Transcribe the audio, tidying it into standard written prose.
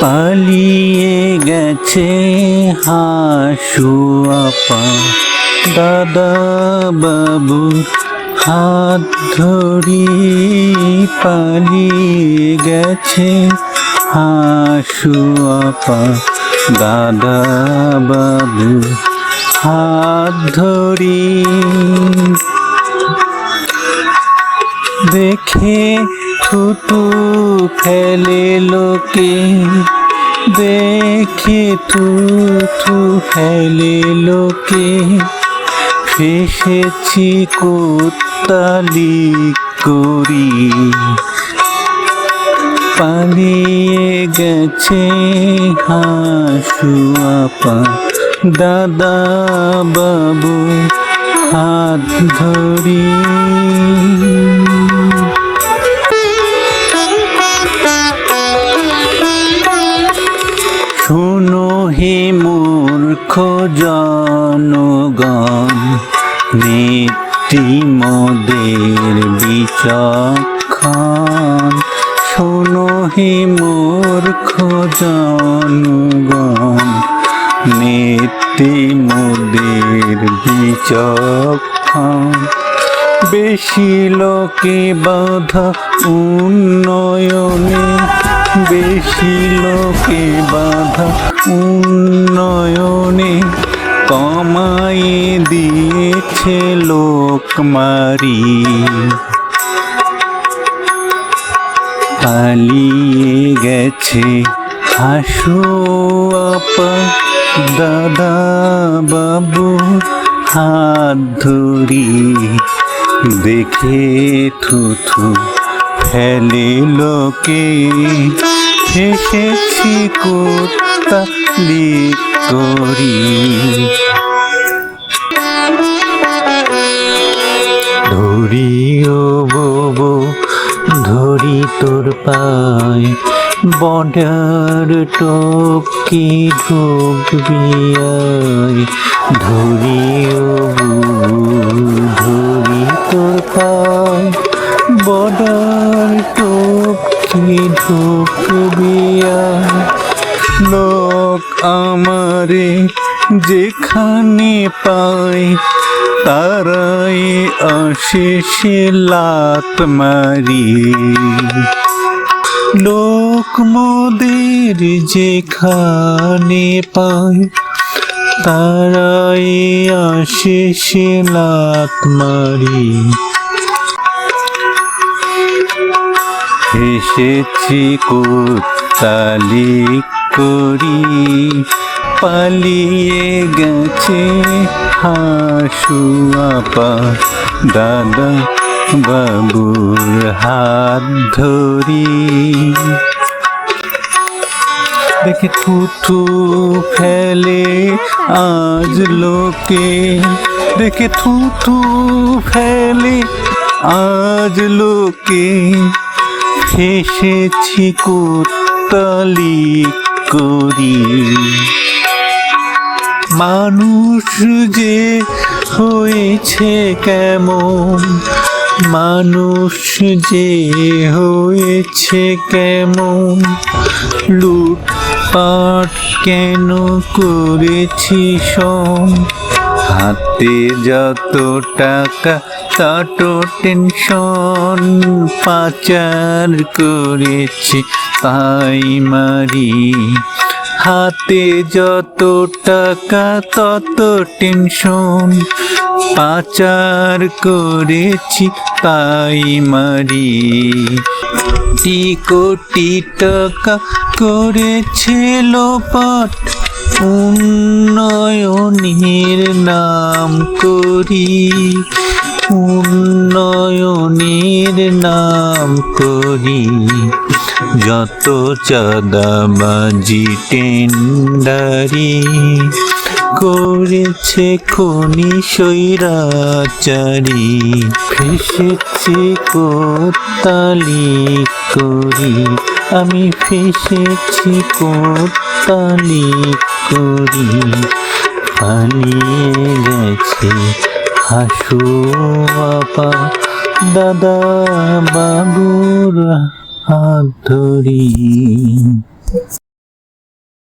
পালিয়ে গেছে হাসু আপা, দাদা বাবু হাত ধরি পালিয়ে গেছে হাসু আপা, দাদা বাবু হাত ধরি। দেখে থুতু ফেলে লোকে, দেখে থুতু ফেলে লোকে, ফেসেছি কোত্তালি করি। পালিয়ে গেছে হাসু আপা, দাদা বাবু হাত ধরি। শোনো হে মূর্খ জনগণ, নেত্রীমদের বিচক্ষণ। শোনো হে মূর্খ জনগণ, নেত্রীমদের বিচক্ষণ। বেশি লোকে বাধা উন্নয়নে, বেশি লোকে বাধা উন্নয়নে, কমায়ে দিয়েছে লোকমারি। পালিয়ে গেছে হাসু আপা, দাদা বাবু হাত ধরি। দেখে থুথু ফেলে লোকে, ফেসেছি কোত্তালি করি। ধরি ও ববু ধরি তোর পায়, বর্ডার টপকে ঢুকবি আয়। ধরি ও ধরি তোর পায়, বর্ডার টপকে ঢুকবি আয়। লোক আমারে যেখানে পায়, তারাই আসে সে লাত মারি। লোক মোদের যেখানে পায়, তারাই আসে সে লাত মারি। এসেছি কোত্তালি করি, পালিয়ে গেছে হাসু আপা, দাদা বাবুর হাত ধরি। দেখে থুথু ফেলে আজ লোকে, দেখে থুথু ফেলে আজ লোকে, ফেসেছি কোত্তালি করি। মানুষ যে হয়েছে কেমন, মানুষ যে হয়েছে কেমন, লুটপাট কেন করেছি সব। হাতে যত টাকা তত টেনশন, পাচার করেছি তাই মারি। হাতে যত টাকা তত টেনশন, পাচার করেছি তাই মারি। কোটি কোটি টাকা করেছে লোপাট, উন্নয়নের নাম করি, উন্নয়নের নাম করি। যত চাঁদাবাজি টেন্ডারি করেছে খনি স্বৈরাচারী, ফেসেছি কোত্তালি করি। আমি ফেসেছি কোত্তালি করি। পালিয়ে গেছে হাসু আপা, দাদা বাবুর হাত ধরি।